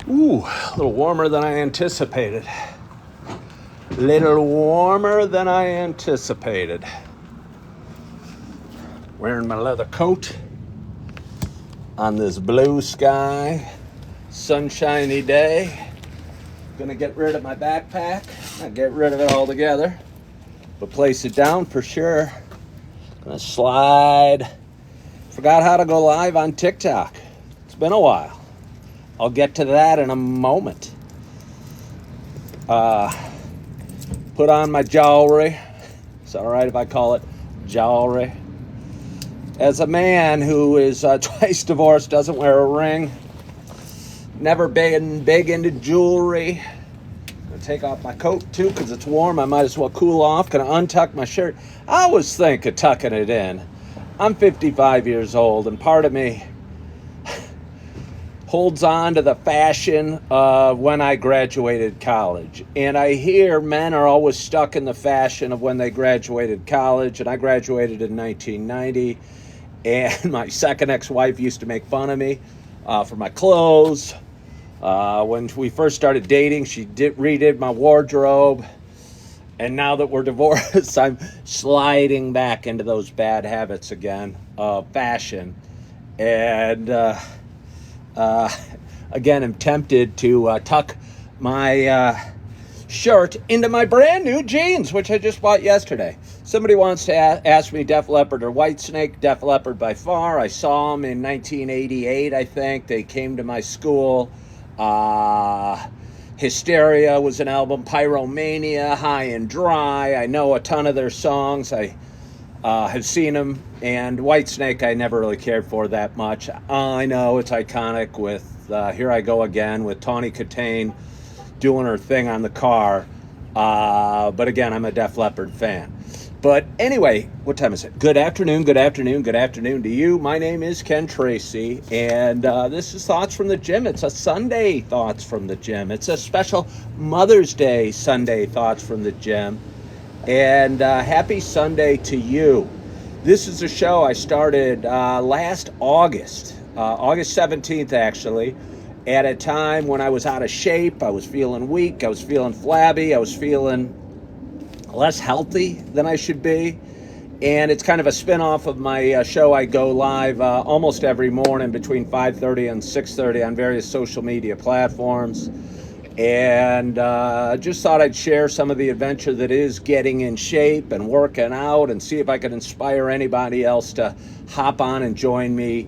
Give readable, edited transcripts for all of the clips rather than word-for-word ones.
Ooh, a little warmer than I anticipated. Little warmer than I anticipated. Wearing my leather coat on this blue sky, sunshiny day. Gonna get rid of my backpack. Not get rid of it altogether, but place it down for sure. Gonna slide. Forgot how to go live on TikTok. It's been a while. I'll get to that in a moment. Put on my jewelry. It's all right if I call it jewelry. As a man who is twice divorced, doesn't wear a ring, never been big into jewelry. I'm gonna take off my coat too because it's warm. I might as well cool off. Gonna untuck my shirt. I always think of tucking it in. I'm 55 years old, and part of me holds on to the fashion of when I graduated college. And I hear men are always stuck in the fashion of when they graduated college. And I graduated in 1990. And my second ex-wife used to make fun of me for my clothes. When we first started dating, she redid my wardrobe. And now that we're divorced, I'm sliding back into those bad habits again of fashion. And again, I'm tempted to tuck my shirt into my brand new jeans, which I just bought yesterday. Somebody wants to ask me Def Leppard or Whitesnake. Def Leppard by far. I saw them in 1988, I think. They came to my school. Hysteria was an album. Pyromania, High and Dry. I know a ton of their songs. I have seen them. And Whitesnake I never really cared for that much. I know it's iconic with Here I Go Again with Tawny Katane doing her thing on the car. But again, I'm a Def Leppard fan. But anyway, what time is it? Good afternoon to you. My name is Ken Tracy, and this is Thoughts from the Gym. It's a Sunday Thoughts from the Gym. It's a special Mother's Day Sunday Thoughts from the Gym. And happy Sunday to you. This is a show I started last August, August 17th actually, at a time when I was out of shape. I was feeling weak, I was feeling flabby, I was feeling less healthy than I should be. And it's kind of a spin-off of my show. I go live almost every morning between 5:30 and 6:30 on various social media platforms. And just thought I'd share some of the adventure that is getting in shape and working out, and see if I could inspire anybody else to hop on and join me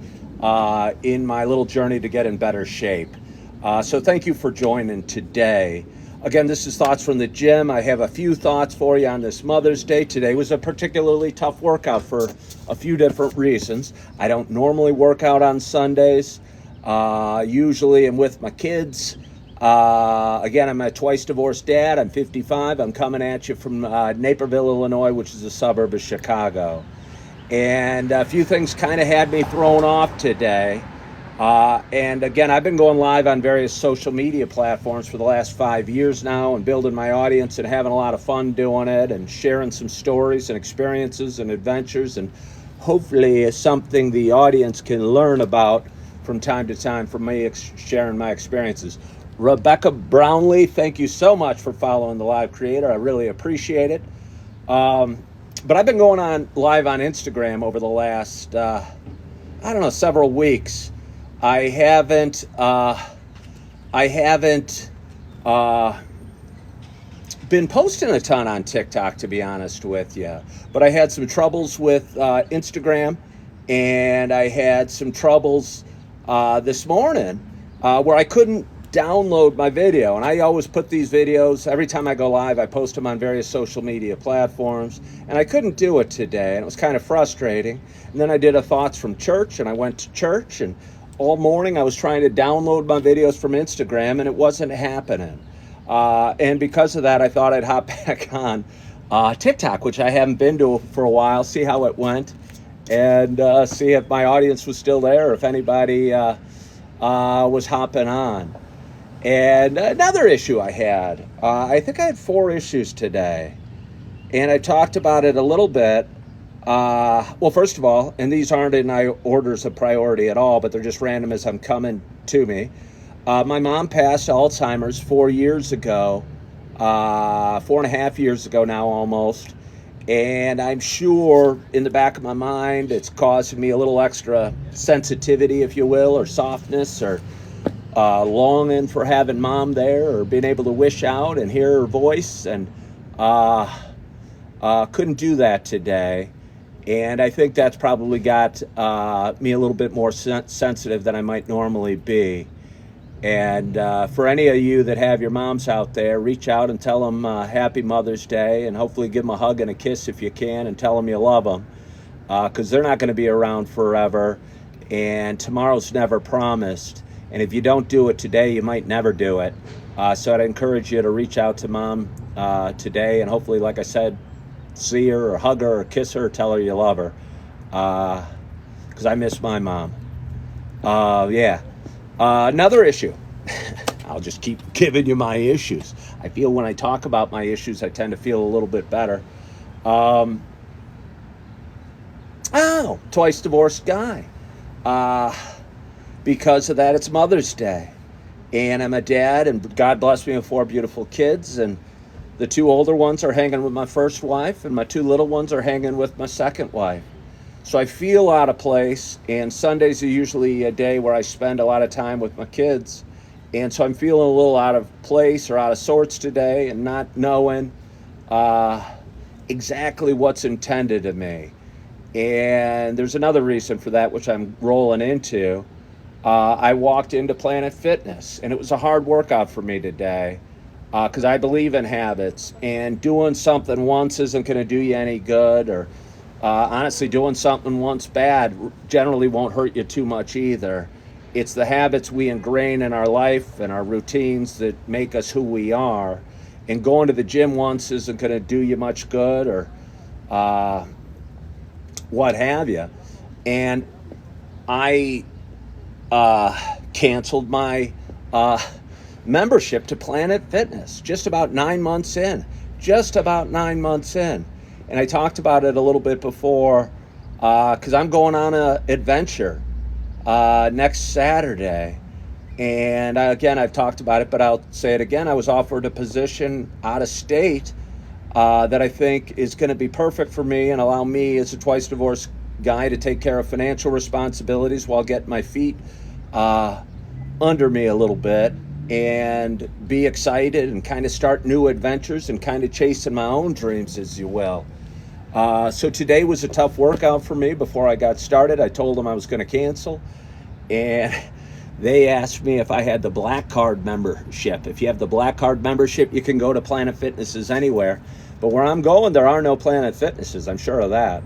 in my little journey to get in better shape. So thank you for joining today. Again, this is Thoughts from the Gym. I have a few thoughts for you on this Mother's Day. Today was a particularly tough workout for a few different reasons. I don't normally work out on Sundays. Usually I'm with my kids. Again, I'm a twice divorced dad. I'm 55. I'm coming at you from Naperville, Illinois, which is a suburb of Chicago. And a few things kind of had me thrown off today. And again, I've been going live on various social media platforms for the last 5 years now and building my audience and having a lot of fun doing it and sharing some stories and experiences and adventures, and hopefully something the audience can learn about from time to time from me sharing my experiences. Rebecca Brownlee, thank you so much for following the Live Creator. I really appreciate it. But I've been going on live on Instagram over the last, several weeks. I haven't been posting a ton on TikTok, to be honest with you. But I had some troubles with Instagram, and I had some troubles this morning where I couldn't download my video. And I always put these videos, every time I go live, I post them on various social media platforms, and I couldn't do it today, and it was kind of frustrating. And then I did a Thoughts from Church, and I went to church, and all morning I was trying to download my videos from Instagram, and it wasn't happening. And because of that, I thought I'd hop back on TikTok, which I haven't been to for a while, see how it went, and see if my audience was still there, or if anybody was hopping on. And another issue I had, I think I had 4 issues today, and I talked about it a little bit. Well, first of all, and these aren't in orders of priority at all, but they're just random as I'm coming to me. My mom passed Alzheimer's 4 years ago, 4.5 years ago now almost. And I'm sure in the back of my mind it's causing me a little extra sensitivity, if you will, or softness, or longing for having mom there, or being able to wish out and hear her voice. And couldn't do that today. And I think that's probably got me a little bit more sensitive than I might normally be. And for any of you that have your moms out there, reach out and tell them Happy Mother's Day, and hopefully give them a hug and a kiss if you can, and tell them you love them, because they're not going to be around forever, and tomorrow's never promised. And if you don't do it today, you might never do it. So I'd encourage you to reach out to mom today, and hopefully, like I said, see her or hug her or kiss her or tell her you love her, because I miss my mom. Yeah. Another issue. I'll just keep giving you my issues. I feel when I talk about my issues, I tend to feel a little bit better. Twice divorced guy. Because of that, it's Mother's Day. And I'm a dad, and God blessed me with 4 beautiful kids. And the 2 older ones are hanging with my first wife, and my 2 little ones are hanging with my second wife. So I feel out of place, and Sundays are usually a day where I spend a lot of time with my kids. And so I'm feeling a little out of place or out of sorts today, and not knowing exactly what's intended of me. And there's another reason for that, which I'm rolling into. I walked into Planet Fitness, and it was a hard workout for me today, because I believe in habits, and doing something once isn't going to do you any good, or honestly, doing something once bad generally won't hurt you too much either. It's the habits we ingrain in our life and our routines that make us who we are. And going to the gym once isn't going to do you much good, or what have you. And I canceled my membership to Planet Fitness just about 9 months in. And I talked about it a little bit before, because I'm going on an adventure next Saturday. And again, I've talked about it, but I'll say it again. I was offered a position out of state that I think is going to be perfect for me and allow me, as a twice divorced guy, to take care of financial responsibilities while getting my feet under me a little bit, and be excited and kind of start new adventures and kind of chasing my own dreams, as you will. So today was a tough workout for me. Before I got started, I told them I was going to cancel, and they asked me if I had the Black Card membership. If you have the Black Card membership, you can go to Planet Fitnesses anywhere. But where I'm going, there are no Planet Fitnesses. I'm sure of that.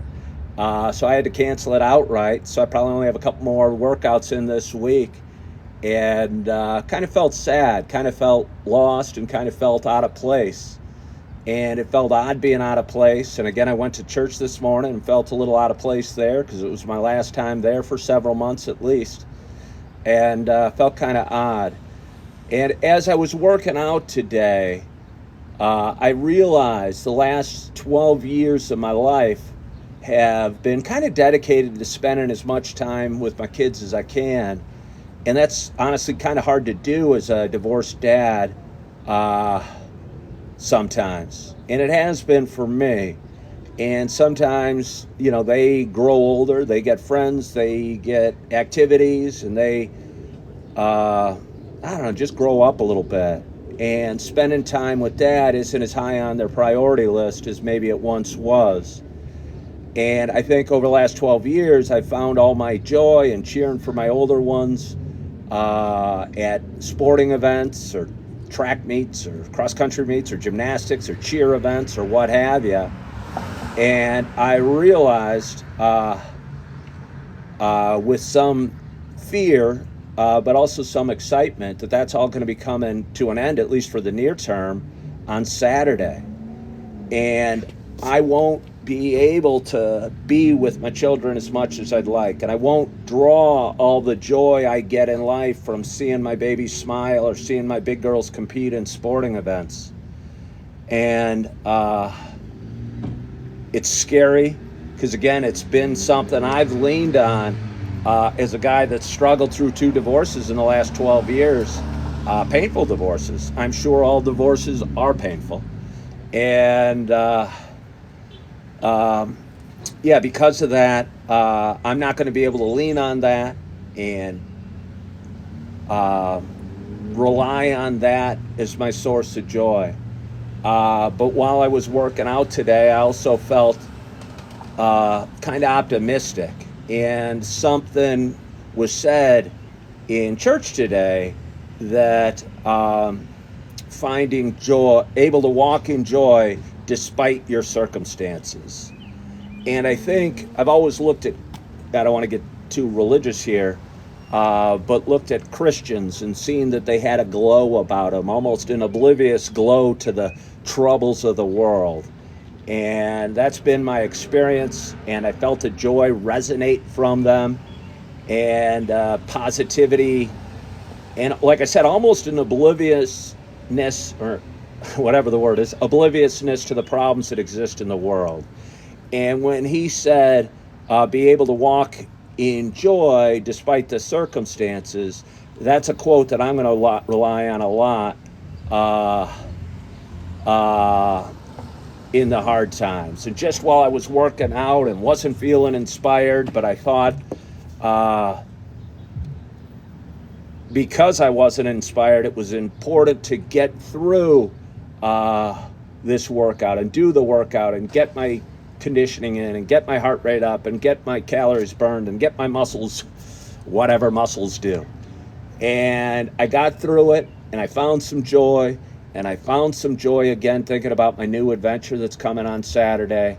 So I had to cancel it outright. So I probably only have a couple more workouts in this week. And kind of felt sad, kind of felt lost, and kind of felt out of place. And it felt odd being out of place. And again, I went to church this morning and felt a little out of place there, because it was my last time there for several months at least. And felt kind of odd. And as I was working out today, I realized the last 12 years of my life have been kind of dedicated to spending as much time with my kids as I can. And that's honestly kind of hard to do as a divorced dad sometimes. And it has been for me. And sometimes, they grow older, they get friends, they get activities, and they, just grow up a little bit. And spending time with dad isn't as high on their priority list as maybe it once was. And I think over the last 12 years, I found all my joy in cheering for my older ones at sporting events, or track meets, or cross-country meets, or gymnastics, or cheer events, or what have you. And I realized with some fear, but also some excitement, that that's all going to be coming to an end, at least for the near term, on Saturday. And I won't be able to be with my children as much as I'd like, and I won't draw all the joy I get in life from seeing my babies smile or seeing my big girls compete in sporting events. And it's scary, because again, it's been something I've leaned on as a guy that struggled through 2 divorces in the last 12 years, painful divorces. I'm sure all divorces are painful. And yeah, because of that, I'm not going to be able to lean on that and uh, rely on that as my source of joy. But while I was working out today, I also felt kind of optimistic. And something was said in church today that finding joy, able to walk in joy despite your circumstances. And I think I've always looked at, I don't want to get too religious here, but looked at Christians and seen that they had a glow about them, almost an oblivious glow to the troubles of the world. And that's been my experience, and I felt a joy resonate from them, and positivity, and like I said, almost an obliviousness, or whatever the word is, obliviousness to the problems that exist in the world. And when he said, be able to walk in joy despite the circumstances, that's a quote that I'm going to rely on a lot uh, uh, in the hard times. And just while I was working out and wasn't feeling inspired, but I thought, uh, because I wasn't inspired, it was important to get through this workout and do the workout and get my conditioning in and get my heart rate up and get my calories burned and get my muscles, whatever muscles do. And I got through it, and I found some joy, and I found some joy again thinking about my new adventure that's coming on Saturday.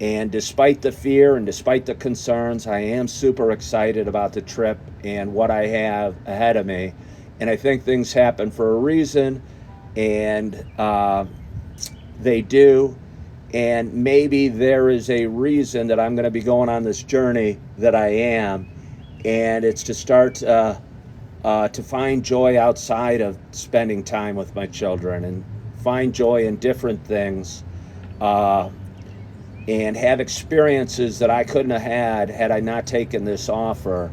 And despite the fear and despite the concerns, I am super excited about the trip and what I have ahead of me. And I think things happen for a reason, and they do. And maybe there is a reason that I'm going to be going on this journey that I am. And it's to start to find joy outside of spending time with my children and find joy in different things. And have experiences that I couldn't have had I not taken this offer.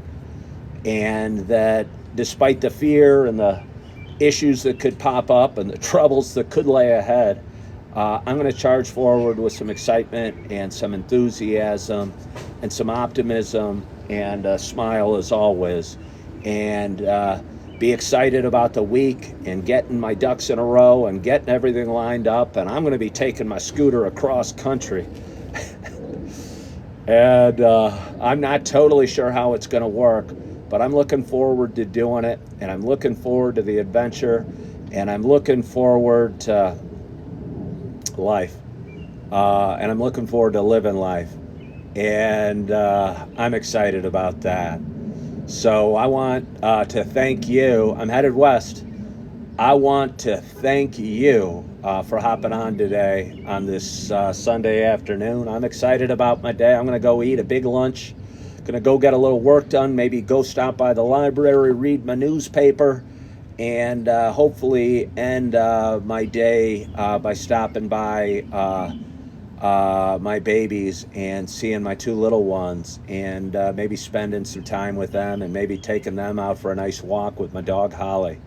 And that despite the fear and the issues that could pop up and the troubles that could lay ahead, I'm going to charge forward with some excitement and some enthusiasm and some optimism and a smile as always. And be excited about the week and getting my ducks in a row and getting everything lined up. And I'm going to be taking my scooter across country. And I'm not totally sure how it's going to work, but I'm looking forward to doing it, and I'm looking forward to the adventure, and I'm looking forward to life, and I'm looking forward to living life, and I'm excited about that. So I want to thank you. I'm headed west. I want to thank you for hopping on today on this Sunday afternoon. I'm excited about my day. I'm going to go eat a big lunch. Going to go get a little work done. Maybe go stop by the library, read my newspaper, and hopefully end my day by stopping by my babies and seeing my 2 little ones, and maybe spending some time with them, and maybe taking them out for a nice walk with my dog Holly.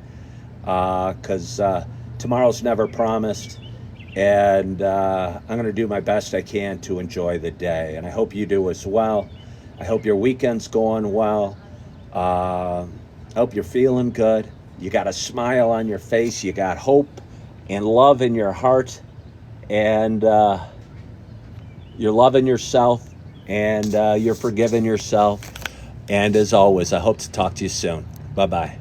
Because tomorrow's never promised, and I'm going to do my best I can to enjoy the day, and I hope you do as well. I hope your weekend's going well. I hope you're feeling good. You got a smile on your face. You got hope and love in your heart, and you're loving yourself, and you're forgiving yourself. And as always, I hope to talk to you soon. Bye-bye.